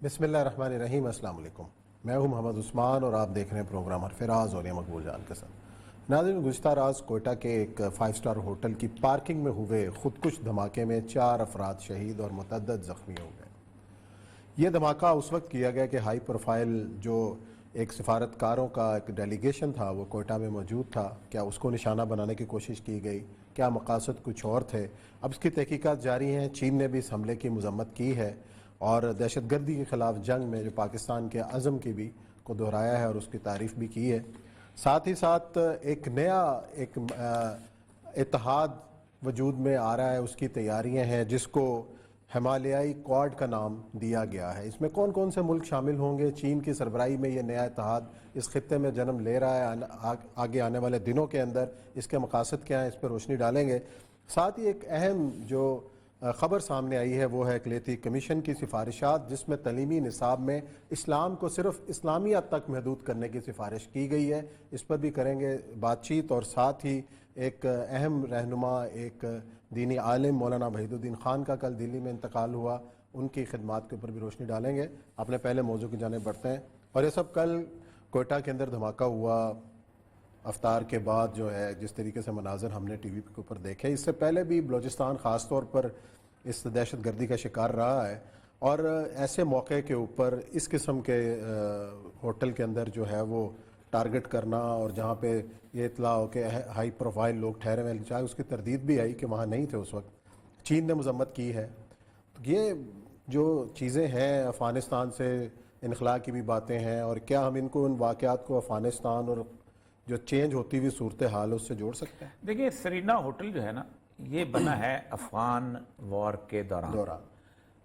بسم اللہ الرحمن الرحیم۔ السلام علیکم، میں ہوں محمد عثمان اور آپ دیکھ رہے ہیں پروگرام حرفراز اور مقبول جان کے ساتھ۔ ناظرین، گزشتہ رات کوئٹہ کے ایک 5 اسٹار ہوٹل کی پارکنگ میں ہوئے خودکش دھماکے میں 4 افراد شہید اور متعدد زخمی ہو گئے۔ یہ دھماکہ اس وقت کیا گیا کہ ہائی پروفائل جو ایک سفارتکاروں کا ایک ڈیلیگیشن تھا وہ کوئٹہ میں موجود تھا۔ کیا اس کو نشانہ بنانے کی کوشش کی گئی؟ کیا مقاصد کچھ اور تھے؟ اب اس کی تحقیقات جاری ہیں۔ چین نے بھی اس حملے کی مذمت کی ہے اور دہشت گردی کے خلاف جنگ میں جو پاکستان کے عزم کی بھی کو دہرایا ہے اور اس کی تعریف بھی کی ہے۔ ساتھ ہی ساتھ ایک نیا اتحاد وجود میں آ رہا ہے، اس کی تیاریاں ہیں جس کو ہمالیائی کوارڈ کا نام دیا گیا ہے۔ اس میں کون کون سے ملک شامل ہوں گے؟ چین کی سربراہی میں یہ نیا اتحاد اس خطے میں جنم لے رہا ہے، آگے آنے والے دنوں کے اندر اس کے مقاصد کیا ہیں اس پر روشنی ڈالیں گے۔ ساتھ ہی ایک اہم جو خبر سامنے آئی ہے وہ ہے اقلیتی کمیشن کی سفارشات، جس میں تعلیمی نصاب میں اسلام کو صرف اسلامیات تک محدود کرنے کی سفارش کی گئی ہے۔ اس پر بھی کریں گے بات چیت، اور ساتھ ہی ایک اہم رہنما، ایک دینی عالم مولانا وحید الدین خان کا کل دلی میں انتقال ہوا، ان کی خدمات کے اوپر بھی روشنی ڈالیں گے۔ اپنے پہلے موضوع کی جانب بڑھتے ہیں، اور یہ سب کل کوئٹہ کے اندر دھماکہ ہوا افطار کے بعد جو ہے جس طریقے سے مناظر ہم نے ٹی وی کے اوپر دیکھے۔ اس سے پہلے بھی بلوچستان خاص طور پر اس دہشت گردی کا شکار رہا ہے، اور ایسے موقع کے اوپر اس قسم کے ہوٹل کے اندر جو ہے وہ ٹارگٹ کرنا، اور جہاں پہ یہ اطلاع ہو کہ ہائی پروفائل لوگ ٹھہرے ہوئے، چاہے اس کی تردید بھی آئی کہ وہاں نہیں تھے اس وقت، چین نے مذمت کی ہے۔ تو یہ جو چیزیں ہیں افغانستان سے انخلاء کی بھی باتیں ہیں، اور کیا ہم ان واقعات کو افغانستان اور جو چینج ہوتی ہوئی صورتحال اس سے جوڑ سکتے ہیں؟ دیکھیے، سرینا ہوٹل جو ہے نا، یہ بنا ہے افغان وار کے دوران،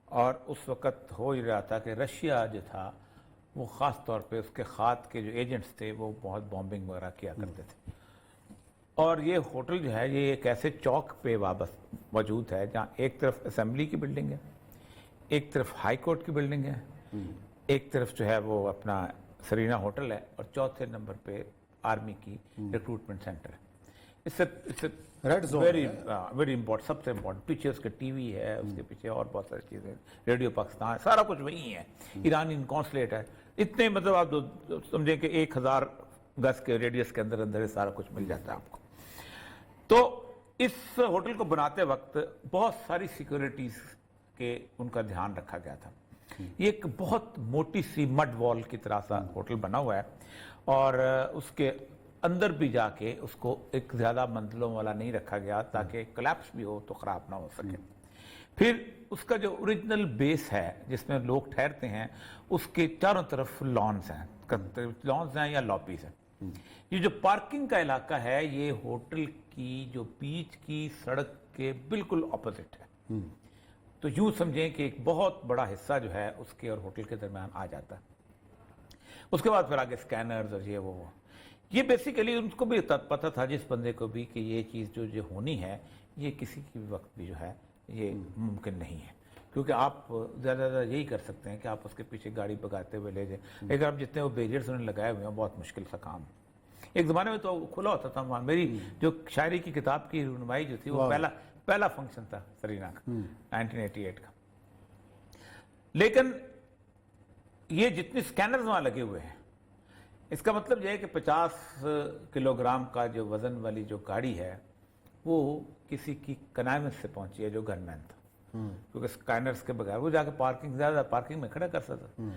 اور اس وقت ہو ہی رہا تھا کہ رشیا جو تھا وہ خاص طور پہ اس کے خات کے جو ایجنٹس تھے وہ بہت بامبنگ وغیرہ کیا کرتے تھے، اور یہ ہوٹل جو ہے یہ ایک ایسے چوک پہ موجود ہے جہاں ایک طرف اسمبلی کی بلڈنگ ہے، ایک طرف ہائی کورٹ کی بلڈنگ ہے، ایک طرف جو ہے وہ اپنا سرینا ہوٹل ہے، اور چوتھے نمبر پہ آرمی کی ریکروٹمنٹ سینٹر ہے۔ اس سے ویری امپورٹنٹ، سب سے امپورٹنٹ، پیچھے اس کے ٹی وی ہے، اس کے پیچھے اور بہت ساری چیزیں، ریڈیو پاکستان، سارا کچھ وہی ہے، ایرانی کونسلیٹ ہے، اتنے مطلب آپ سمجھیں کہ 1000 گز کے ریڈیس کے اندر اندر سارا کچھ مل جاتا ہے آپ کو۔ تو اس ہوٹل کو بناتے وقت بہت ساری سیکورٹیز کے ان کا دھیان رکھا گیا تھا۔ یہ ایک بہت موٹی سی مڈ وال کی طرح سا ہوٹل بنا ہوا ہے، اور اس کے اندر بھی جا کے اس کو ایک زیادہ منزلوں والا نہیں رکھا گیا تاکہ کلیپس بھی ہو تو خراب نہ ہو سکے۔ پھر اس کا جو اوریجنل بیس ہے جس میں لوگ ٹھہرتے ہیں، اس کے چاروں طرف لانز ہیں یا لابیز ہیں۔ یہ جو پارکنگ کا علاقہ ہے یہ ہوٹل کی جو بیچ کی سڑک کے بالکل اپوزٹ ہے، تو یوں سمجھیں کہ ایک بہت بڑا حصہ جو ہے اس کے اور ہوٹل کے درمیان آ جاتا ہے۔ اس کے بعد پھر آگے سکینرز اور یہ بیسیکلی ان کو بھی پتہ تھا، جس بندے کو بھی، کہ یہ چیز جو ہونی ہے یہ کسی کی بھی وقت بھی جو ہے یہ ممکن نہیں ہے، کیونکہ آپ زیادہ زیادہ یہی کر سکتے ہیں کہ آپ اس کے پیچھے گاڑی بگاتے ہوئے لے جائیں، اگر آپ جتنے وہ بیریئرز انہوں نے لگائے ہوئے ہیں بہت مشکل سا کام ہے۔ ایک زمانے میں تو کھلا ہوتا تھا، میری جو شاعری کی کتاب کی رونمائی جو تھی وہ پہلا فنکشن تھا سرینا کا 1988 کا، لیکن یہ جتنے سکینرز وہاں لگے ہوئے ہیں، اس کا مطلب یہ ہے کہ 50 کلوگرام کا جو وزن والی جو گاڑی ہے وہ کسی کی کنائمنس سے پہنچی ہے جو گن مین تھا، کیونکہ سکینرز کے بغیر وہ جا کے زیادہ پارکنگ میں کھڑا کر سکتا تھا،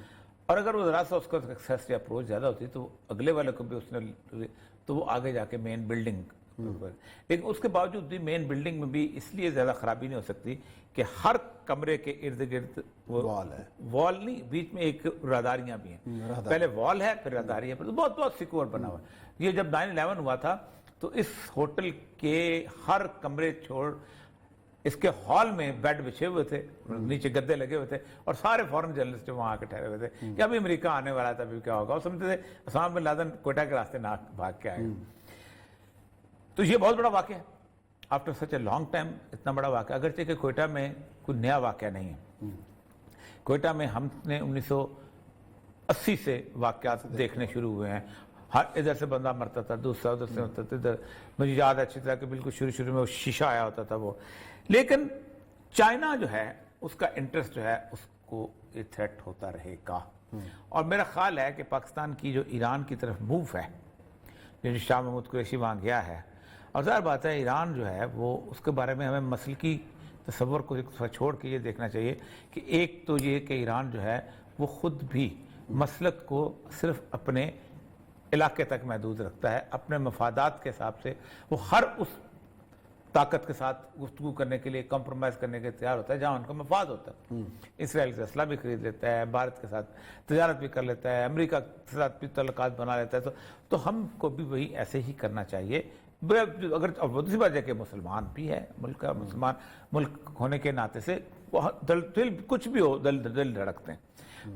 اور اگر وہ ذرا سا اس کا ایکسیس یا اپروچ زیادہ ہوتی تو اگلے والے کو بھی اس نے تو وہ آگے جا کے مین بلڈنگ، لیکن اس کے باوجود بھی مین بلڈنگ میں بھی اس لیے زیادہ خرابی نہیں ہو سکتی کہ ہر کمرے کے ارد گرد وال نہیں، بیچ میں ایک راداریاں بھی ہیں، پہلے وال ہے پھر راداری ہے، بہت سیکور بنا ہوا ہے۔ یہ جب 9/11 ہوا تھا تو اس ہوٹل کے ہر کمرے چھوڑ اس کے ہال میں بیڈ بچھے ہوئے تھے، نیچے گدے لگے ہوئے تھے، اور سارے فورن جرنلسٹ وہاں آ کے ٹھہرے ہوئے تھے کہ ابھی امریکہ آنے والا تھا، ابھی کیا ہوگا، وہ سمجھتے تھے اسامہ بن لادن کوئٹہ کے راستے نہ بھاگ کے آئے گا۔ تو یہ بہت بڑا واقعہ ہے، after such a long time اتنا بڑا واقعہ، اگرچہ کہ کوئٹہ میں کوئی نیا واقعہ نہیں ہے۔ کوئٹہ میں ہم نے 1980 سے واقعات دیکھنے شروع ہوئے ہیں، ہر ادھر سے بندہ مرتا تھا، دوسرا ادھر سے مرتا تھا، ادھر مجھے یاد ہے اچھی طرح کہ بالکل شروع میں وہ شیشہ آیا ہوتا تھا وہ، لیکن چائنا جو ہے اس کا انٹرسٹ جو ہے اس کو یہ تھریٹ ہوتا رہے گا. اور میرا خیال ہے کہ پاکستان کی جو ایران کی طرف موو ہے، جو شاہ محمود قریشی وہاں گیا ہے، اور ظاہر بات ہے ایران جو ہے وہ اس کے بارے میں ہمیں مسلکی تصور کو چھوڑ کے یہ دیکھنا چاہیے کہ ایک تو یہ کہ ایران جو ہے وہ خود بھی مسلک کو صرف اپنے علاقے تک محدود رکھتا ہے، اپنے مفادات کے حساب سے وہ ہر اس طاقت کے ساتھ گفتگو کرنے کے لیے کمپرومائز کرنے کے تیار ہوتا ہے جہاں ان کا مفاد ہوتا ہے. اسرائیل سے اسلحہ بھی خرید لیتا ہے، بھارت کے ساتھ تجارت بھی کر لیتا ہے، امریکہ کے ساتھ بھی تعلقات بنا لیتا ہے. تو ہم کو بھی وہی ایسے ہی کرنا چاہیے. اگر دوسری بات ہے کہ مسلمان بھی ہے ملک کا، مسلمان ملک ہونے کے ناطے سے دل کچھ بھی ہو دل دھڑکتے ہیں.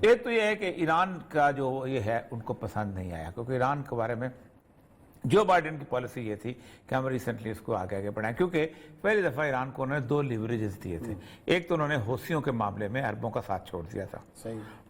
ایک تو یہ ہے کہ ایران کا جو یہ ہے ان کو پسند نہیں آیا، کیونکہ ایران کے بارے میں جو بائیڈن کی پالیسی یہ تھی کہ ہم ریسنٹلی اس کو آگے بڑھائیں، کیونکہ پہلی دفعہ ایران کو انہوں نے 2 لیوریجز دیے تھے. ایک تو انہوں نے حوثیوں کے معاملے میں عربوں کا ساتھ چھوڑ دیا تھا.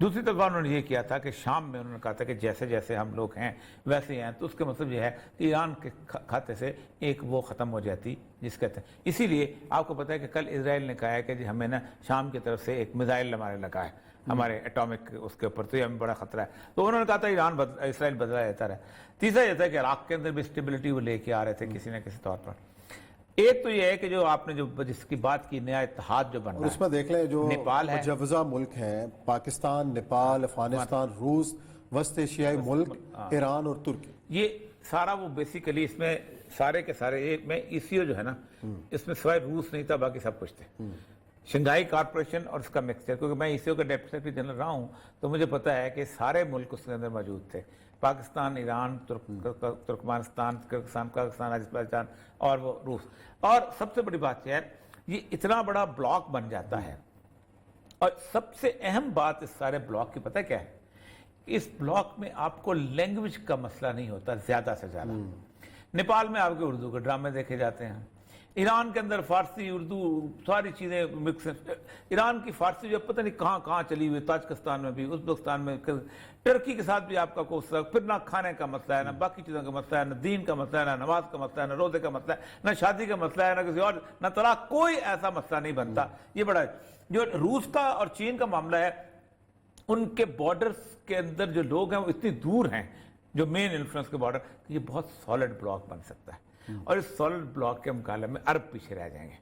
دوسری دفعہ انہوں نے یہ کیا تھا کہ شام میں انہوں نے کہا تھا کہ جیسے جیسے ہم لوگ ہیں ویسے ہی ہیں. تو اس کا مطلب یہ ہے کہ ایران کے کھاتے سے ایک وہ ختم ہو جاتی جس کہتے ہیں. اسی لیے آپ کو پتہ ہے کہ کل اسرائیل نے کہا ہے کہ جی ہمیں نا شام کی طرف سے ایک میزائل ہمارے لگا ہے ہمارے ایٹامک اس کے اوپر، تو یہ ہمیں بڑا خطرہ ہے. تو انہوں نے کہا تھا اسرائیل بدلا دیتا رہا. تیسرا یہ تھا کہ عراق کے اندر بھی اسٹیبلٹی وہ لے کے آ رہے تھے کسی نہ کسی طور پر. ایک تو یہ ہے کہ جو آپ نے جس کی بات کی نیا اتحاد جو بن رہا ہے، اس میں دیکھ لیں جو نیپال ہے، مجوزہ ملک ہیں پاکستان، نیپال، افغانستان، روس، وسط ایشیائی ملک، ایران اور ترکی، یہ سارا وہ بیسیکلی اس میں سارے کے سارے میں ایسیو جو ہے نا اس میں سوائے روس نہیں تھا، باقی سب کچھ تھے. شنگھائی کارپوریشن اور اس کا مکسچر، کیونکہ میں ایسیو کا ڈیپٹی سیکرٹری جنرل رہا ہوں تو مجھے پتہ ہے کہ سارے ملک اس کے اندر موجود تھے. Pakistan, Iran, Turkmenistan, Kazakhstan, Azerbaijan اور وہ روس. اور سب سے بڑی بات یہ ہے یہ اتنا بڑا بلاک بن جاتا ہے. اور سب سے اہم بات اس سارے بلاک کی پتہ کیا ہے؟ اس بلاک میں آپ کو لینگویج کا مسئلہ نہیں ہوتا زیادہ سے زیادہ. نیپال میں آپ کے اردو کے ڈرامے دیکھے جاتے ہیں، ایران کے اندر فارسی، اردو، ساری چیزیں مکس ہیں. ایران کی فارسی جو پتہ نہیں کہاں کہاں چلی ہوئی، تاجکستان میں بھی، ازبکستان میں، ٹرکی کے ساتھ بھی آپ کا کوئی پھر نہ کھانے کا مسئلہ ہے، نہ باقی چیزوں کا مسئلہ ہے، نہ دین کا مسئلہ ہے، نہ نماز کا مسئلہ ہے، نہ روزے کا مسئلہ ہے، نہ شادی کا مسئلہ ہے، نہ کسی اور، نہ طلاق، کوئی ایسا مسئلہ نہیں بنتا. یہ بڑا ہے. جو روس کا اور چین کا معاملہ ہے، ان کے بارڈرز کے اندر جو لوگ ہیں وہ اتنی دور ہیں، جو مین انفلوئنس کے بارڈر، یہ بہت سالڈ بلاک بن سکتا ہے. اور اس سالڈ بلاک کے مقابلے میں عرب پیچھے رہ جائیں گے.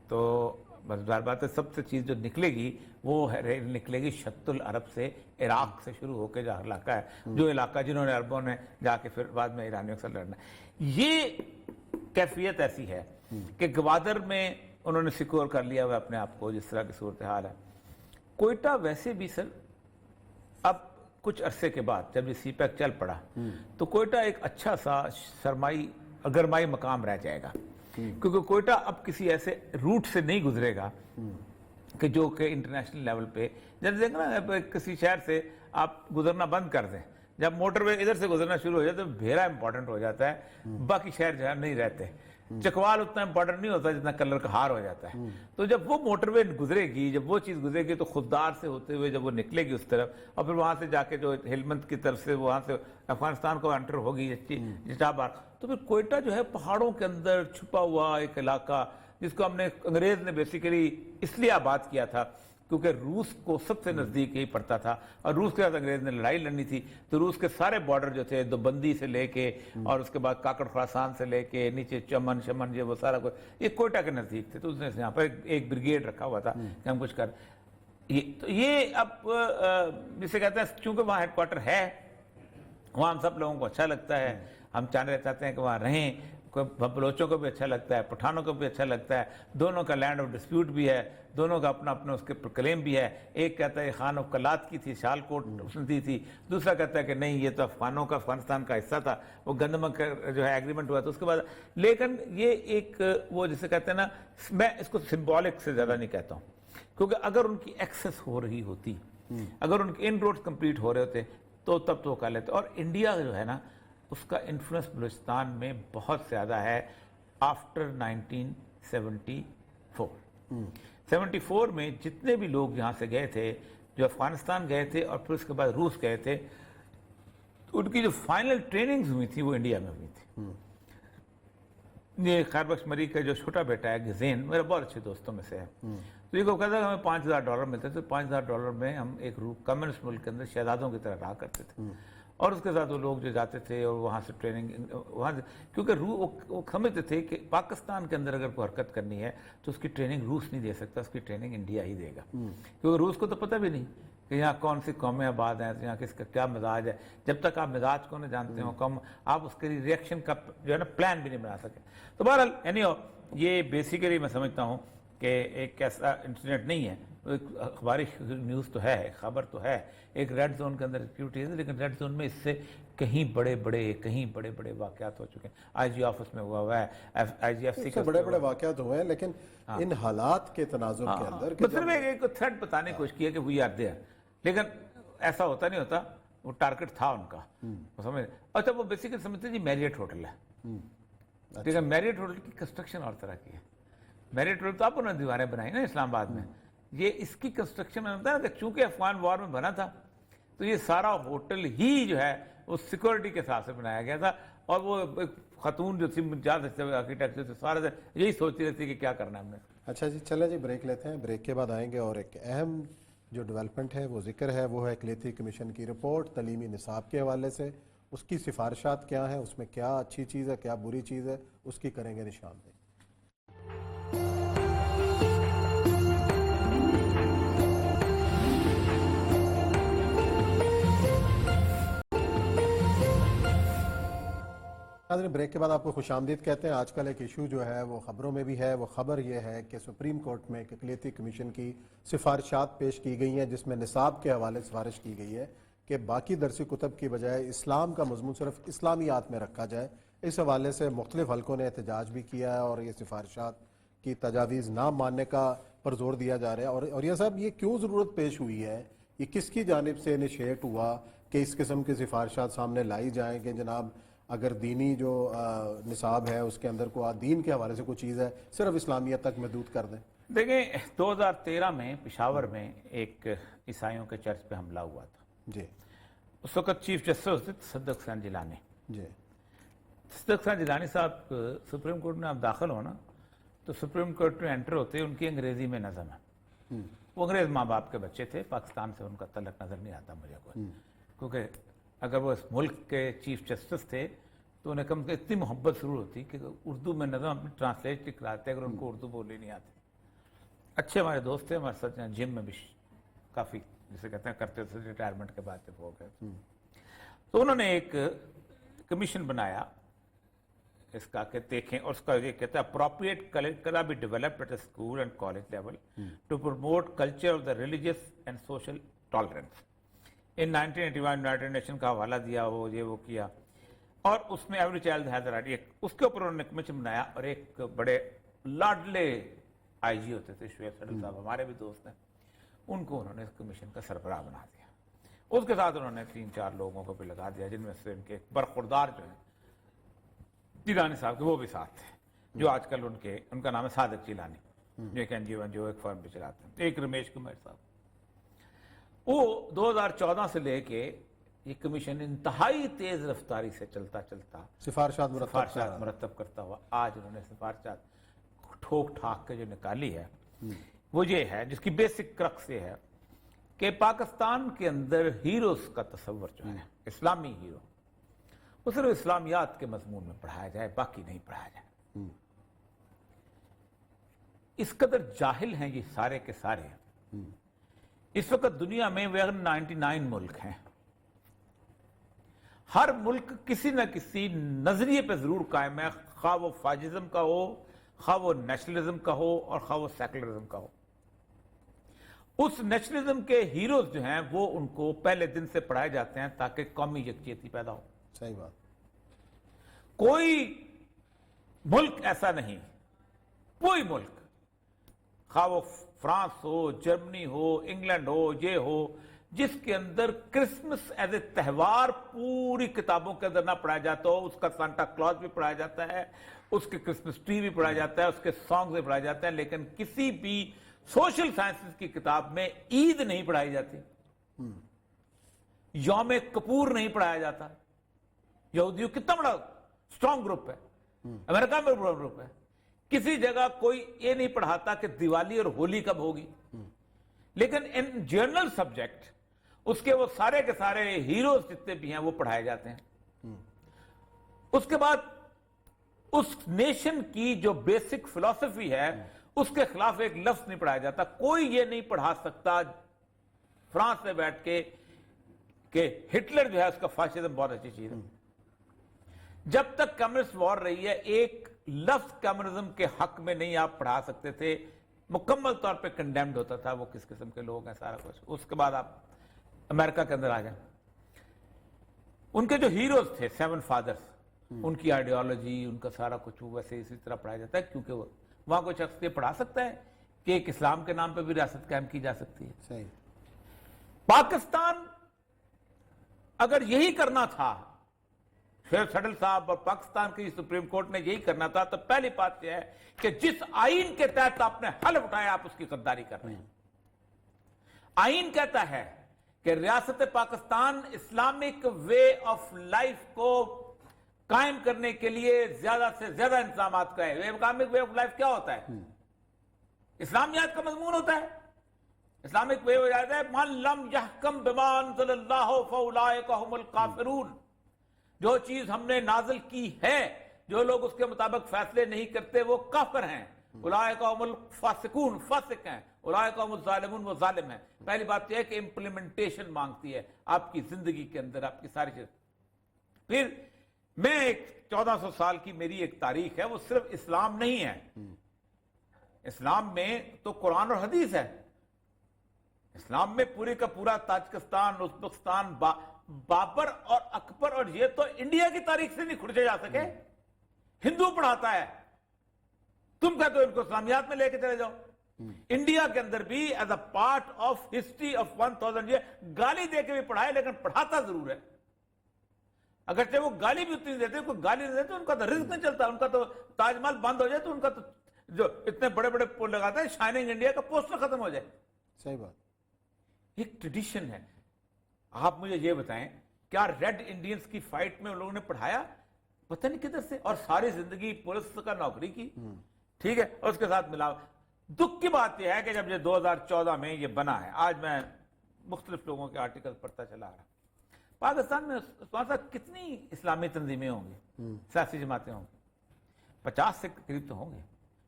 تو مزدار بات ہے سب سے چیز جو نکلے گی وہ نکلے گی شط العرب سے، عراق سے شروع ہو کے جو علاقہ ہے، جو علاقہ جنہوں نے عربوں نے جا کے پھر بعد میں ایرانیوں سے لڑنا. یہ کیفیت ایسی ہے کہ گوادر میں انہوں نے سیکور کر لیا ہوا اپنے آپ کو، جس طرح کی صورتحال ہے. کوئٹہ ویسے بھی سر اب کچھ عرصے کے بعد جب یہ سی پیک چل پڑا تو کوئٹہ ایک اچھا سا سرمائی گرمائی مقام رہ جائے گا، کیونکہ کوئٹہ اب کسی ایسے روٹ سے نہیں گزرے گا کہ جو کہ انٹرنیشنل لیول پہ جب دیکھیں نا کسی شہر سے آپ گزرنا بند کر دیں، جب موٹر وے ادھر سے گزرنا شروع ہو جائے تو بھیرا امپورٹنٹ ہو جاتا ہے، باقی شہر جو ہے نہیں رہتے. چکوال اتنا امپورٹنٹ نہیں ہوتا جتنا کلر کا ہار ہو جاتا ہے. تو جب وہ موٹر وے گزرے گی، جب وہ چیز گزرے گی تو خوددار سے ہوتے ہوئے جب وہ نکلے گی اس طرف، اور پھر وہاں سے جا کے جو ہلمند کی طرف سے وہاں سے افغانستان کو انٹر ہوگی جٹابار، تو پھر کوئٹہ جو ہے پہاڑوں کے اندر چھپا ہوا ایک علاقہ جس کو ہم نے انگریز نے بیسیکلی اس لیے آباد کیا تھا کیونکہ روس کو سب سے نزدیک یہی پڑتا تھا، اور روس کے ساتھ انگریز نے لڑائی لڑنی تھی. تو روس کے سارے بارڈر جو تھے دوبندی سے لے کے اور اس کے بعد کاکڑ خراسان سے لے کے نیچے چمن شمن جو وہ سارا کچھ یہ کوئٹہ کے نزدیک تھے. تو اس نے یہاں پر ایک بریگیڈ رکھا ہوا تھا کہ ہم کچھ کر یہ اب جسے کہتے ہیں چونکہ وہاں ہیڈ کوارٹر ہے، وہاں ہم سب لوگوں کو اچھا لگتا ہے، ہم چاہتے ہیں کہ وہاں رہیں. بلوچوں کو بھی اچھا لگتا ہے، پٹھانوں کو بھی اچھا لگتا ہے، دونوں کا لینڈ آف ڈسپیوٹ بھی ہے، دونوں کا اپنا اپنا اس کے کلیم بھی ہے. ایک کہتا ہے یہ خان آف کلات کی تھی، شال کوٹ اس نے دی تھی، دوسرا کہتا ہے کہ نہیں یہ تو افغانوں کا افغانستان کا حصہ تھا، وہ گندم کا جو ہے ایگریمنٹ ہوا تھا اس کے بعد. لیکن یہ ایک وہ جسے کہتے ہیں نا، میں اس کو سمبولک سے زیادہ نہیں کہتا ہوں، کیونکہ اگر ان کی ایکسس ہو رہی ہوتی، اگر ان کے ان روڈز کمپلیٹ ہو رہے ہوتے تو تب تو وہ کر لیتے. اور انڈیا جو ہے نا اس کا انفلوئنس بلوچستان میں بہت زیادہ ہے آفٹر 1974. 74 میں جتنے بھی لوگ یہاں سے گئے تھے، جو افغانستان گئے تھے اور پھر اس کے بعد روس گئے تھے، ان کی جو فائنل ٹریننگز ہوئی تھی وہ انڈیا میں ہوئی تھی. یہ خیر بخش مری کا جو چھوٹا بیٹا ہے گزین میرا بہت اچھے دوستوں میں سے ہے. تو یہ کو کہتا ہے کہ ہمیں $5,000 ملتے تھے. $5,000 میں ہم ایک کمیونسٹ ملک کے اندر شہزادوں کی طرح رہا کرتے تھے. اور اس کے ساتھ وہ لوگ جو جاتے تھے اور وہاں سے ٹریننگ وہاں سے, کیونکہ وہ سمجھتے تھے کہ پاکستان کے اندر اگر کوئی حرکت کرنی ہے تو اس کی ٹریننگ روس نہیں دے سکتا, اس کی ٹریننگ انڈیا ہی دے گا. کیونکہ روس کو تو پتہ بھی نہیں کہ یہاں کون سی قومیں آباد ہیں, یہاں کس کا کیا مزاج ہے. جب تک آپ مزاج کو نہ جانتے ہو قوم, آپ اس کے لیے ریئیکشن کا جو ہے نا پلان بھی نہیں بنا سکے. تو بہرحال یہ بیسیکلی میں سمجھتا ہوں کہ ایک ایسا انسیڈنٹ نہیں ہے, اخباری نیوز تو ہے, خبر تو ہے, ایک ریڈ زون کے اندر ایکٹیویٹیز ہے, لیکن ریڈ زون میں اس سے کہیں بڑے بڑے واقعات ہو چکے ہیں. آئی جی آفس میں ہوا ہے, آئی جی ایف سی بڑے واقعات ہوئے ہیں, لیکن ان حالات کے تناظر کے اندر صرف ایک تھریڈ بتانے کی کوشش کی ہے کہ وی آر دیئر, لیکن ایسا ہوتا نہیں ہوتا. وہ ٹارگٹ تھا ان کا, سمجھ. اچھا وہ بیسیکلی سمجھتے جی میریٹ ہوٹل ہے, لیکن میریٹ ہوٹل کی کنسٹرکشن اور طرح کی ہے. میریٹ ہوٹل تو آپ انہوں نے دیواریں بنائی نا اسلام آباد میں, یہ اس کی کنسٹرکشن میں ہوتا ہے کہ چونکہ افغان وار میں بنا تھا تو یہ سارا ہوٹل ہی جو ہے وہ سیکورٹی کے ساتھ سے بنایا گیا تھا. اور وہ خاتون جو تھی آرکیٹیکچر سے سارے یہی سوچتی رہتی کہ کیا کرنا ہے ہم نے. اچھا جی, چلیں جی بریک لیتے ہیں, بریک کے بعد آئیں گے اور ایک اہم جو ڈیولپمنٹ ہے وہ ذکر ہے, وہ ہے اقلیتی کمیشن کی رپورٹ تعلیمی نصاب کے حوالے سے. اس کی سفارشات کیا ہیں, اس میں کیا اچھی چیز ہے, کیا بری چیز ہے, اس کی کریں گے نشاندہی. بریک کے بعد آپ کو خوش آمدید کہتے ہیں. آج کل ایک ایشو جو ہے وہ خبروں میں بھی ہے, وہ خبر یہ ہے کہ سپریم کورٹ میں ایک اقلیتی کمیشن کی سفارشات پیش کی گئی ہیں, جس میں نصاب کے حوالے سفارش کی گئی ہے کہ باقی درسی کتب کی بجائے اسلام کا مضمون صرف اسلامیات میں رکھا جائے. اس حوالے سے مختلف حلقوں نے احتجاج بھی کیا ہے اور یہ سفارشات کی تجاویز نہ ماننے کا پر زور دیا جا رہا ہے. اور یہ صاحب, یہ کیوں ضرورت پیش ہوئی ہے, یہ کس کی جانب سے انیشیٹ ہوا کہ اس قسم کی سفارشات سامنے لائی جائیں کہ جناب اگر دینی جو نصاب ہے اس کے اندر کو دین کے حوالے سے کوئی چیز ہے صرف اسلامیت تک محدود کر دیں. دیکھیں 2013 میں پشاور میں ایک عیسائیوں کے چرچ پہ حملہ ہوا تھا جی. اس وقت چیف جسٹس تھے تصدق حسین جیلانی. جی. تصدق حسین جیلانی صاحب سپریم کورٹ میں آپ داخل ہو نا تو سپریم کورٹ میں انٹر ہوتے ان کی انگریزی میں نظم ہے. وہ انگریز ماں باپ کے بچے تھے, پاکستان سے ان کا تعلق نظر نہیں آتا مجھے کوئی, کیونکہ اگر وہ اس ملک کے چیف جسٹس تھے تو انہیں کم سے اتنی محبت ضرور ہوتی کہ اردو میں نظم اپنی ٹرانسلیٹ کراتے اگر ان کو اردو بولی نہیں آتی. اچھے ہمارے دوست تھے, ہمارے ساتھ جم میں بھی کافی جسے کہتے ہیں کرتے تھے ریٹائرمنٹ کے بعد جب ہو گئے. تو انہوں نے ایک کمیشن بنایا اس کا کہ دیکھیں, اور اس کا یہ کہتا ہے appropriate curriculum be developed at school and college level to promote culture of the religious and social tolerance. In 1981 United Nation کا حوالہ دیا, وہ کیا, اور اس میں every child has a right, اس کے اوپر انہوں نے کمیشن بنایا. اور ایک بڑے لاڈلے آئی جی ہوتے تھے شعیب سڈل صاحب, ہمارے بھی دوست ہیں, ان کو انہوں نے اس کمیشن کا سربراہ بنا دیا. اس کے ساتھ انہوں نے 3-4 لوگوں کو بھی لگا دیا, جن میں سے ان کے برخوردار جو ہیں جیلانی صاحب کے وہ بھی ساتھ تھے, جو آج کل ان کا نام ہے صادق جیلانی, جو ایک این جی او جو ایک فرم پہ چلاتے ہیں, ایک رمیش کمار صاحب. وہ 2014 سے لے کے یہ کمیشن انتہائی تیز رفتاری سے چلتا سفارشات مرتب کرتا ہوا آج انہوں نے سفارشات ٹھوک ٹھاک کے جو نکالی ہے وہ یہ ہے, جس کی بیسک کرکس یہ ہے کہ پاکستان کے اندر ہیروز کا تصور جو ہے, اسلامی ہیرو, وہ صرف اسلامیات کے مضمون میں پڑھایا جائے, باقی نہیں پڑھایا جائے. اس قدر جاہل ہیں یہ سارے کے سارے. اس وقت دنیا میں 99 ملک ہیں, ہر ملک کسی نہ کسی نظریے پہ ضرور قائم ہے, خواہ وہ فاجزم کا ہو, خواہ وہ نیشنلزم کا ہو, اور خواہ وہ سیکولرزم کا ہو. اس نیشنلزم کے ہیروز جو ہیں وہ ان کو پہلے دن سے پڑھائے جاتے ہیں تاکہ قومی یکجہتی پیدا ہو. صحیح بات. کوئی ملک ایسا نہیں, کوئی ملک, خواہ وہ فرانس ہو, جرمنی ہو, انگلینڈ ہو, یہ ہو, جس کے اندر کرسمس ایز اے تہوار پوری کتابوں کے اندر نہ پڑھایا جاتا ہو. اس کا سانٹا کلوز بھی پڑھایا جاتا ہے, اس کے کرسمس ٹری بھی پڑھایا جاتا ہے, اس کے سانگز بھی پڑھائے جاتے ہیں, لیکن کسی بھی سوشل سائنسز کی کتاب میں عید نہیں پڑھائی جاتی, یوم کپور نہیں پڑھایا جاتا. یہودیوں کتنا بڑا اسٹرانگ گروپ ہے, امریکہ میں گروپ ہے. کسی جگہ کوئی یہ نہیں پڑھاتا کہ دیوالی اور ہولی کب ہوگی, لیکن ان جنرل سبجیکٹ اس کے وہ سارے کے سارے ہیروز جتنے بھی ہیں وہ پڑھائے جاتے ہیں. اس کے بعد اس نیشن کی جو بیسک فلسفی ہے اس کے خلاف ایک لفظ نہیں پڑھایا جاتا. کوئی یہ نہیں پڑھا سکتا فرانس میں بیٹھ کے کہ ہٹلر جو ہے اس کا فاشزم بہت اچھی چیز ہے. جب تک کمیونسٹ وار رہی ہے ایک لفظ کمیونزم کے حق میں نہیں آپ پڑھا سکتے تھے, مکمل طور پہ کنڈیمڈ ہوتا تھا وہ کس قسم کے لوگ ہیں سارا کچھ. اس کے بعد آپ امریکہ کے اندر آ جائیں, ان کے جو ہیروز تھے 7 فادرز, ان کی آئیڈیالوجی ان کا سارا کچھ ویسے اسی طرح پڑھایا جاتا ہے, کیونکہ وہاں کوئی شخص یہ پڑھا سکتا ہے کہ ایک اسلام کے نام پہ بھی ریاست قائم کی جا سکتی ہے. صحیح. پاکستان اگر یہی کرنا تھا, شیخ سڈل صاحب اور پاکستان کی سپریم کورٹ نے یہی کرنا تھا, تو پہلی بات یہ ہے کہ جس آئین کے تحت آپ نے حلف اٹھایا آپ اس کی غداری کر رہے ہیں. آئین کہتا ہے کہ ریاست Pakistan Islamic way of life کو قائم کرنے کے لیے زیادہ سے زیادہ انتظامات کا ہے. اسلامک وے آف لائف کیا ہوتا ہے؟ اسلامیات کا مضمون ہوتا ہے. اسلامک وے آف لائف من لم یحکم بما انزل اللہ فاولئک هم الکافرون. جو چیز ہم نے نازل کی ہے جو لوگ اس کے مطابق فیصلے نہیں کرتے وہ کافر ہیں. اولئک هم الفاسقون, فاسق ہیں. اولئک هم الظالمون, وہ ظالم ہیں. پہلی بات یہ ہے کہ امپلیمنٹیشن مانگتی ہے آپ کی زندگی کے اندر آپ کی ساری چیز. پھر میں ایک 1400 سال کی میری ایک تاریخ ہے, وہ صرف اسلام نہیں ہے. اسلام میں تو قرآن اور حدیث ہے. اسلام میں پورے کا پورا تاجکستان, ازبکستان, بابر اور اکبر, اور یہ تو انڈیا کی تاریخ سے نہیں کھڑچے جا سکے. ہندو پڑھاتا ہے, تم کہتے ہو ان کو اسلامیات میں لے کے چلے جاؤ. انڈیا کے اندر بھی as a part of history of 1000 یہ گالی دے کے بھی پڑھائے, لیکن پڑھاتا ضرور ہے. اگرچہ وہ گالی بھی اتنی دیتے, کوئی گالی نہیں دیتے, ان کا تو رزق نہیں چلتا. ان کا تو تاج محل بند ہو جائے تو ان کا تو جو اتنے بڑے بڑے پول لگاتے ہیں شائننگ انڈیا کا پوسٹر ختم ہو جائے. صحیح بات. ایک ٹریڈیشن ہے. آپ مجھے یہ بتائیں کیا ریڈ انڈینز کی فائٹ میں ان لوگوں نے پڑھایا؟ پتہ نہیں کدھر سے, اور ساری زندگی پولیس کا نوکری کی. ٹھیک ہے, اور اس کے ساتھ ملا. دکھ کی بات یہ ہے کہ جب یہ 2014 میں یہ بنا ہے, آج میں مختلف لوگوں کے آرٹیکل پڑھتا چلا رہا, پاکستان میں کتنی اسلامی تنظیمیں ہوں گی, سیاسی جماعتیں ہوں گی؟ 50 سے قریب تو ہوں گے,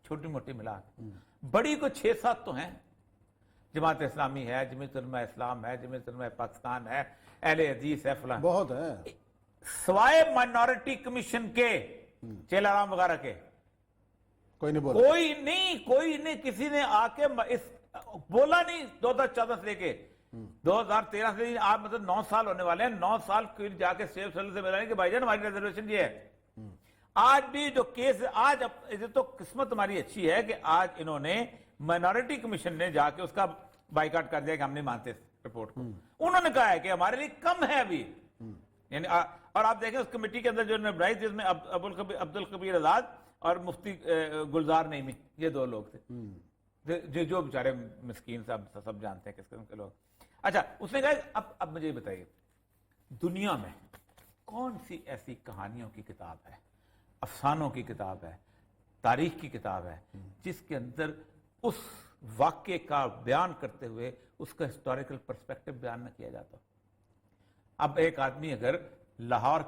چھوٹی موٹی ملا. بڑی کو 6-7 تو ہیں. جماعت اسلامی ہے, جمعیت علماء اسلام ہے, جمعیت علماء پاکستان ہے, اہل حدیث ہے, فلاں بہت ہے. سوائے مائنورٹی کمیشن کے, چیلا رام وغیرہ کے, کوئی نہیں بولا. کوئی نہیں کسی نے آ کے بولا نہیں. 2014 سے لے کے 2013 سے آپ مطلب 9 سال ہونے والے ہیں. 9 سال جا کے سیف سیل سے ملا کہ بھائی جان ہماری ریزرویشن یہ ہے. آج بھی جو کیس, آج تو قسمت ہماری اچھی ہے کہ آج انہوں نے مائنورٹی کمیشن نے جا کے اس کا بائیکاٹ کر دیا کہ ہم نہیں مانتے رپورٹ کو. انہوں نے کہا ہے کہ ہمارے لیے کم ہے ابھی. یعنی اور آپ دیکھیں اس کمیٹی کے اندر جو نے بنائی تھی اس میں عبد القبیر آزاد اور مفتی گلزار نعیمی, یہ 2 لوگ تھے جو بیچارے مسکین سب جانتے ہیں کس قسم کے لوگ. اچھا, اس نے کہا اب مجھے یہ بتائیے دنیا میں کون سی ایسی کہانیوں کی کتاب ہے, افسانوں کی کتاب ہے, تاریخ کی کتاب ہے جس کے اندر اس واقعے کا بیان کرتے ہوئے اس کا ہسٹوریکل پرسپیکٹو بیان نہ کیا جاتا؟ اب ایک آدمی اگر لاہور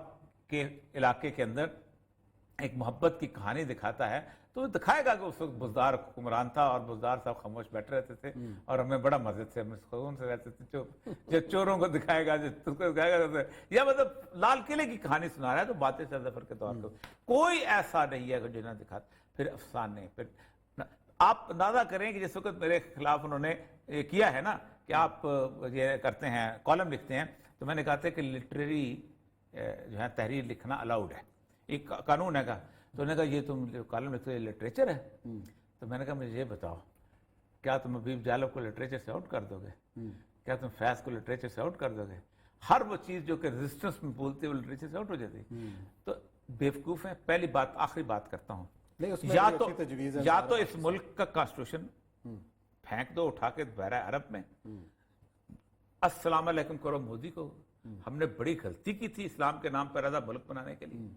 کے علاقے کے اندر ایک محبت کی کہانی دکھاتا ہے تو وہ دکھائے گا کہ اس وقت بزدار حکمران تھا اور بزدار صاحب خاموش بیٹھے رہتے تھے اور ہمیں بڑا مزے سے سکون سے رہتے تھے. جو چوروں کو دکھائے گا, جو کو دکھائے گا, یا مطلب لال قلعے کی کہانی سنا رہا ہے تو باتیں سے ظفر کے طور پر کوئی ایسا نہیں ہے جو نہ دکھاتا. پھر افسانے, پھر آپ اندازہ کریں کہ جس وقت میرے خلاف انہوں نے یہ کیا ہے نا کہ آپ یہ کرتے ہیں کالم لکھتے ہیں, تو میں نے کہا تھا کہ لٹریری جو ہے تحریر لکھنا الاؤڈ ہے, ایک قانون ہے کا. تو انہوں نے کہا یہ تم کالم لکھتے ہو, یہ لٹریچر ہے؟ تو میں نے کہا مجھے یہ بتاؤ کیا تم حبیب جالب کو لٹریچر سے آؤٹ کر دو گے؟ کیا تم فیض کو لٹریچر سے آؤٹ کر دو گے؟ ہر وہ چیز جو کہ ریزسٹنس میں بولتی ہے وہ لٹریچر سے آؤٹ ہو جاتی. تو بیوقوف ہیں. پہلی بات, آخری بات کرتا ہوں, یا تو اس ملک کا کانسٹیٹیوشن پھینک دو اٹھا کے بحیرہ عرب میں, السلام علیکم کرو مودی کو, ہم نے بڑی غلطی کی تھی اسلام کے نام پر رضا ملک بنانے کے لیے,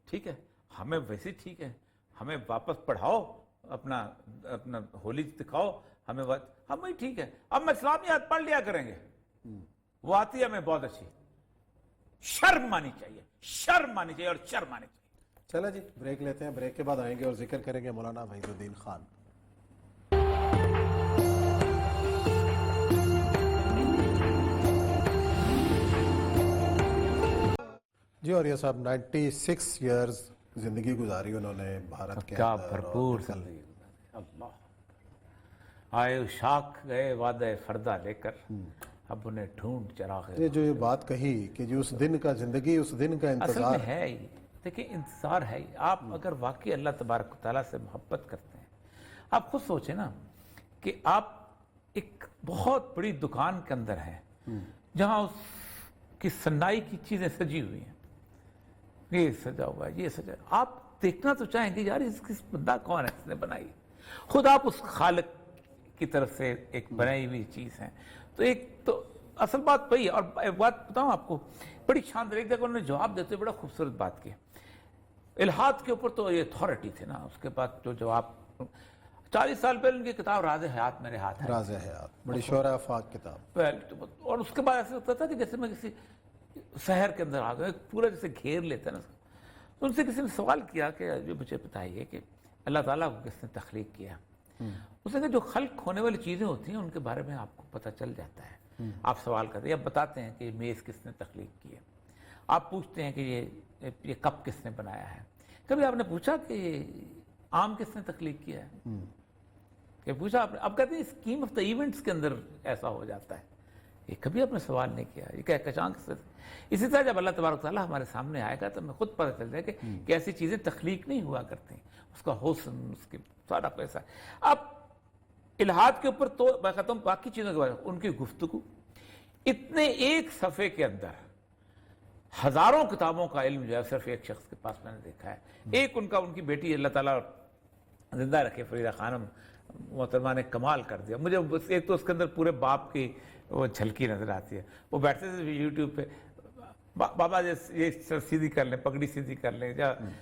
ٹھیک ہے, ہمیں ویسے ٹھیک ہے، ہمیں واپس پڑھاؤ، اپنا ہولی دکھاؤ، ہمیں ٹھیک ہے، اب میں اسلامیات پڑھ لیا کریں گے، وہ آتی ہے ہمیں بہت اچھی، شرم آنی چاہیے، شرم آنی چاہیے اور شرم آنی چاہیے۔ چلیں جی بریک لیتے ہیں، بریک کے بعد آئیں گے اور ذکر کریں گے مولانا وحید الدین خان۔ جی اور یہ صاحب 96 ایئرز زندگی گزاری انہوں نے بھارت کے کیا اندر، اور بھرپور بالکل زندگی گزاری، اللہ آئے شاخ گئے وعدہ فردہ لے کر، اب انہیں ڈھونڈ چراغ۔ یہ جو یہ بات کہی کہ جو اس دن کا زندگی، اس دن کا اصل انتظار میں ہے ہی، دیکھیں انتظار ہے ہی۔ آپ اگر واقعی اللہ تبارک و تعالیٰ سے محبت کرتے ہیں، آپ خود سوچیں نا کہ آپ ایک بہت بڑی دکان کے اندر ہیں جہاں اس کی صنائی کی چیزیں سجی ہوئی ہیں، یہ سجا ہوا ہے، یہ سجا، آپ دیکھنا تو چاہیں گے یار اس بندہ کون ہے، اس نے بنائی، خود آپ اس خالق کی طرف سے ایک بنائی ہوئی چیز ہیں۔ تو ایک تو اصل بات وہی ہے۔ اور ایک بات بتاؤں آپ کو بڑی شاندار، ایک جگہ انہوں نے جواب دیتے ہوئے بڑا خوبصورت بات کی، الہاد کے اوپر تو یہ اتھارٹی تھے نا، اس کے بعد جو جواب 40 سال پہلے ان کی کتاب راز حیات میرے ہاتھ ہے، راز حیات، بڑی شعراء افاق کتاب، اور اس کے بعد ایسا لگتا تھا کہ جیسے میں کسی شہر کے اندر آ گیا، پورا جیسے گھیر لیتا ہے نا۔ تو ان سے کسی نے سوال کیا کہ جو مجھے بتائیے کہ اللہ تعالیٰ کو کس نے تخلیق کیا؟ اس نے کہا جو خلق ہونے والی چیزیں ہوتی ہیں ان کے بارے میں آپ کو پتہ چل جاتا ہے، آپ سوال کرتے ہیں، آپ بتاتے ہیں کہ یہ میز کس نے تخلیق کی ہے، آپ پوچھتے ہیں کہ یہ کپ کس نے بنایا ہے، کبھی آپ نے پوچھا کہ یہ آم کس نے تخلیق کیا ہے؟ کہ پوچھا آپ نے؟ اب کہتے ہیں اسکیم آف دا ایونٹس کے اندر ایسا ہو جاتا ہے، یہ کبھی آپ نے سوال نہیں کیا، یہ کہکشاں کس نے؟ اسی طرح جب اللہ تبارک تعالیٰ ہمارے سامنے آئے گا تو ہمیں خود پتہ چل جائے کہ ایسی چیزیں تخلیق نہیں ہوا کرتی، اس کا حسن، اس کی سارا پیسہ۔ اب الہاد کے اوپر تو میں کہتا ہوں باقی چیزوں کے بارے میں ان کی گفتگو، اتنے ایک صفحے کے اندر ہزاروں کتابوں کا علم جو ہے صرف ایک شخص کے پاس میں نے دیکھا ہے۔ ایک ان کی بیٹی اللہ تعالیٰ زندہ رکھے، فریدہ خانم محترمہ نے کمال کر دیا، مجھے ایک تو اس کے اندر پورے باپ کی وہ جھلکی نظر آتی ہے، وہ بیٹھتے تھے یوٹیوب پہ، بابا یہ سیدھی کر لیں، پگڑی سیدھی کر لیں،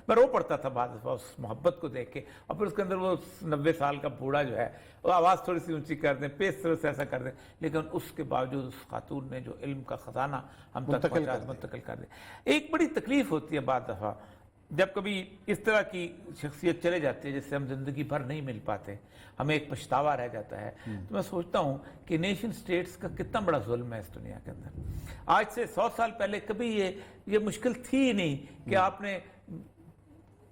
میں رو پڑتا تھا بعض دفعہ اس محبت کو دیکھ کے، اور پھر اس کے اندر وہ 90 سال کا بوڑھا جو ہے وہ آواز تھوڑی سی اونچی کر دیں، پیس تھوڑا سا ایسا کر دیں، لیکن اس کے باوجود اس خاتون نے جو علم کا خزانہ ہم تک منتقل کر دیں۔ ایک بڑی تکلیف ہوتی ہے بعض دفعہ جب کبھی اس طرح کی شخصیت چلے جاتی ہے جس سے ہم زندگی بھر نہیں مل پاتے، ہمیں ایک پچھتاوا رہ جاتا ہے۔ تو میں سوچتا ہوں کہ نیشن سٹیٹس کا کتنا بڑا ظلم ہے اس دنیا کے اندر۔ آج سے 100 سال پہلے کبھی یہ مشکل تھی ہی نہیں کہ آپ نے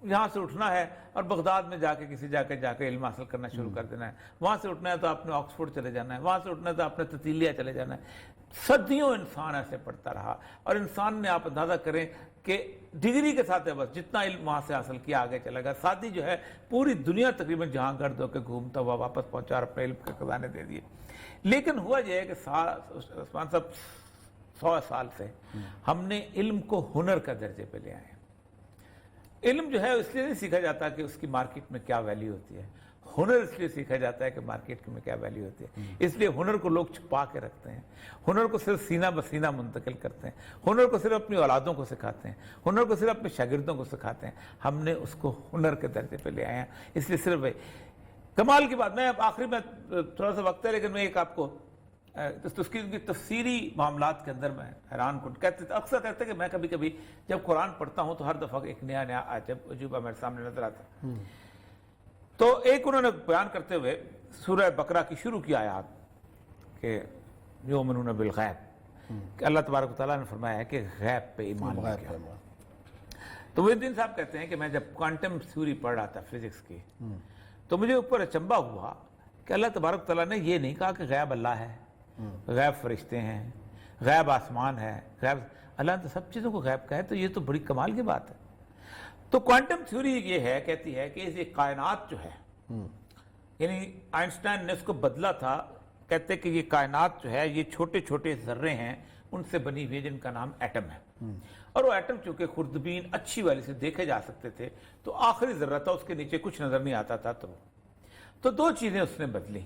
یہاں سے اٹھنا ہے اور بغداد میں جا کے کسی جا کے علم حاصل کرنا شروع کر دینا ہے، وہاں سے اٹھنا ہے تو آپ نے آکسفورڈ چلے جانا ہے، وہاں سے اٹھنا ہے تو آپ نے تتیلیہ چلے جانا ہے۔ صدیوں انسان ایسے پڑھتا رہا، اور انسان نے آپ اندازہ کریں کہ ڈگری کے ساتھ ہے بس جتنا علم وہاں سے حاصل کیا آگے چلا گیا، ساتھ ہی جو ہے پوری دنیا تقریباً جہاں گرد ہو کے گھومتا ہوا واپس پہنچا اور اپنے علم کے خزانے دے دیے۔ لیکن ہوا یہ ہے کہ عثمان صاحب 100 سال سے ہم نے علم کو ہنر کا درجے پہ لے آئے۔ علم جو ہے اس لیے نہیں سیکھا جاتا کہ اس کی مارکیٹ میں کیا ویلیو ہوتی ہے، ہنر اس لیے سیکھا جاتا ہے کہ مارکیٹ میں کیا ویلیو ہوتی ہے۔ اس لیے ہنر کو لوگ چھپا کے رکھتے ہیں، ہنر کو صرف سینہ بسینہ منتقل کرتے ہیں، ہنر کو صرف اپنی اولادوں کو سکھاتے ہیں، ہنر کو صرف اپنے شاگردوں کو سکھاتے ہیں۔ ہم نے اس کو ہنر کے درجے پہ لے آئے ہیں، اس لیے صرف کمال کی بات۔ میں آخری میں تھوڑا سا وقت ہے لیکن میں ایک آپ کو اس کی تفسیری معاملات کے اندر میں حیران کن اکثر کہتے ہیں کہ میں کبھی کبھی جب قرآن پڑھتا ہوں تو ہر دفعہ ایک نیا عجب عجوبہ میرے سامنے نظر آتا ہے۔ تو ایک انہوں نے بیان کرتے ہوئے سورہ بقرہ کی شروع کی آیات کہ یؤمنون بالغیب، کہ اللہ تبارک و تعالیٰ نے فرمایا ہے کہ غیب پہ ایمان لے کے آؤ۔ تو وحید الدین صاحب کہتے ہیں کہ میں جب کوانٹم تھیوری پڑھ رہا تھا فزکس کی تو مجھے اوپر اچنبھا ہوا کہ اللہ تبارک و تعالیٰ نے یہ نہیں کہا کہ غیب اللہ ہے، غیب فرشتے ہیں، غیب آسمان ہے، غیب، اللہ نے تو سب چیزوں کو غیب کہا ہے، تو یہ تو بڑی کمال کی بات ہے۔ تو کوانٹم تھیوری یہ ہے، کہتی ہے کہ یہ کائنات جو ہے، یعنی آئنسٹائن نے اس کو بدلا تھا، کہتے کہ یہ کائنات جو ہے یہ چھوٹے چھوٹے ذرے ہیں ان سے بنی ہوئی جن کا نام ایٹم ہے، اور وہ ایٹم چونکہ خوردبین اچھی والی سے دیکھے جا سکتے تھے تو آخری ذرہ تھا، اس کے نیچے کچھ نظر نہیں آتا تھا، تو دو چیزیں اس نے بدلی۔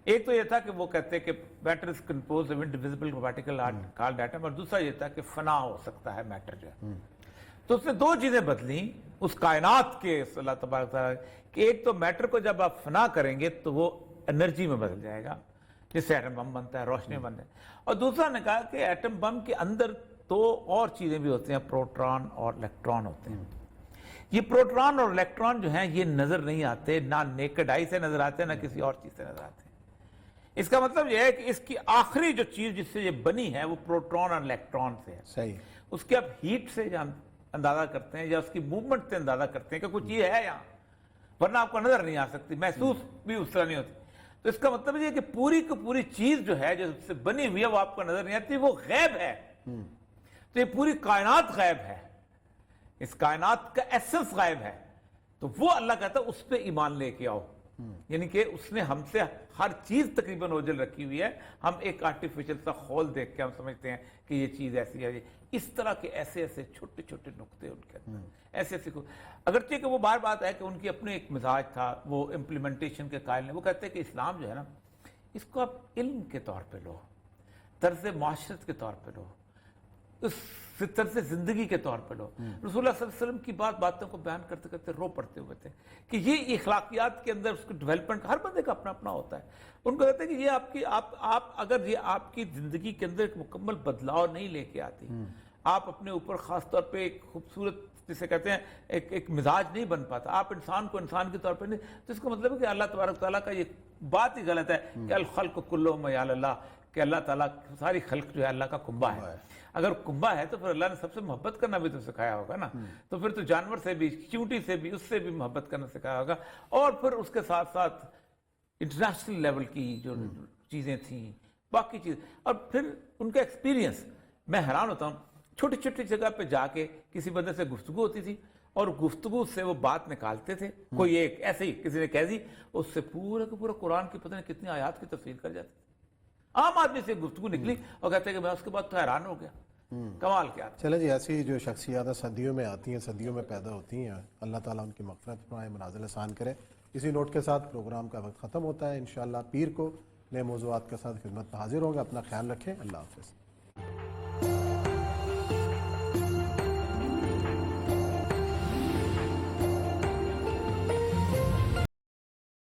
ایک تو یہ تھا کہ وہ کہتے کہ matter is composed of indivisible particle called atom, اور دوسرا یہ تھا کہ فنا ہو سکتا ہے میٹر جو ہے۔ تو اس نے دو چیزیں بدلیں اس کائنات کے اللہ تبارک تعالیٰ کہ ایک تو میٹر کو جب آپ فنا کریں گے تو وہ انرجی میں بدل جائے گا، جس سے ایٹم بم بنتا ہے، روشنی بنتا ہے. اور دوسرا نے کہا کہ ایٹم بم کے اندر دو اور چیزیں بھی ہوتی ہیں، پروٹون اور الیکٹران ہوتے ہیں. یہ پروٹون اور الیکٹران جو ہیں یہ نظر نہیں آتے، نہ نیکڈ آئی سے نظر آتے ہیں، نہ کسی اور چیز سے نظر آتے ہیں. اس کا مطلب یہ ہے کہ اس کی آخری جو چیز جس سے یہ بنی ہے وہ پروٹون اور الیکٹران سے ہے. صحیح. اس کے آپ ہیٹ سے اندازہ کرتے ہیں یا اس کی موومنٹ سے اندازہ کرتے ہیں کہ کچھ یہ ہے یہاں، ورنہ آپ کو نظر نہیں آ سکتی، محسوس بھی اس طرح نہیں ہوتی. تو اس کا مطلب یہ کہ پوری کی پوری چیز جو ہے جو سے بنی ہوئی ہے وہ آپ کو نظر نہیں آتی، وہ غیب ہے. تو یہ پوری کائنات غیب ہے، اس کائنات کا ایسنس غائب ہے. تو وہ اللہ کہتا ہے اس پہ ایمان لے کے آؤ. یعنی کہ اس نے ہم سے ہر چیز تقریباً اوجھل رکھی ہوئی ہے، ہم ایک آرٹیفیشل سا خول دیکھ کے ہم سمجھتے ہیں کہ یہ چیز ایسی ہے. اس طرح کے ایسے ایسے چھوٹے چھوٹے نقطے ان کے اندر ایسے ایسے اگرچہ کہ وہ بار بات ہے کہ ان کی اپنے ایک مزاج تھا، وہ امپلیمنٹیشن کے قائل ہیں. وہ کہتے ہیں کہ اسلام جو ہے نا اس کو آپ علم کے طور پہ لو، طرز معاشرت کے طور پہ لو، اس طرز زندگی کے طور پہ لو. رسول اللہ صلی اللہ علیہ وسلم کی باتوں کو بیان کرتے کرتے رو پڑتے ہوئے تھے کہ یہ اخلاقیات کے اندر اس کو ڈیولپمنٹ ہر بندے کا اپنا اپنا ہوتا ہے. ان کو کہتے ہیں کہ یہ آپ اگر یہ آپ کی زندگی کے اندر ایک مکمل بدلاؤ نہیں لے کے آتی، آپ اپنے اوپر خاص طور پہ ایک خوبصورت جسے کہتے ہیں ایک مزاج نہیں بن پاتا، آپ انسان کو انسان کے طور پہ نہیں، تو اس کا مطلب ہے کہ اللہ تبارک تعالیٰ کا یہ بات ہی غلط ہے کہ الخلق کلہم عیال اللہ، کہ اللہ تعالیٰ ساری خلق جو ہے اللہ کا کنبہ ہے. اگر کنبہ ہے تو پھر اللہ نے سب سے محبت کرنا بھی تو سکھایا ہوگا نا. تو پھر تو جانور سے بھی، چونٹی سے بھی، اس سے بھی محبت کرنا سکھایا ہوگا. اور پھر اس کے ساتھ ساتھ انٹرنیشنل لیول کی جو چیزیں تھیں، باقی چیز، اور پھر ان کا ایکسپیرینس، میں حیران ہوتا ہوں. چھوٹی چھوٹی جگہ پہ جا کے کسی بندے سے گفتگو ہوتی تھی اور گفتگو سے وہ بات نکالتے تھے، کوئی ایک ایسے ہی کسی نے کہہ دی، اس سے پورا کا پورا قرآن کی پتہ نہیں کتنی آیات کی تفسیر کر جاتی تھی. عام آدمی سے گفتگو نکلی اور کہتے ہیں کہ میں اس کے بعد تو حیران ہو گیا. کمال کیا. چلے جی، ایسی جو شخصیات صدیوں میں آتی ہیں، صدیوں میں پیدا ہوتی ہیں، اللہ تعالیٰ ان کی مغفرت فرمائے، منازل آسان کرے. اسی نوٹ کے ساتھ پروگرام کا وقت ختم ہوتا ہے. انشاءاللہ پیر کو نئے موضوعات کے ساتھ خدمت میں حاضر ہوں گے. اپنا خیال رکھیں. اللہ حافظ.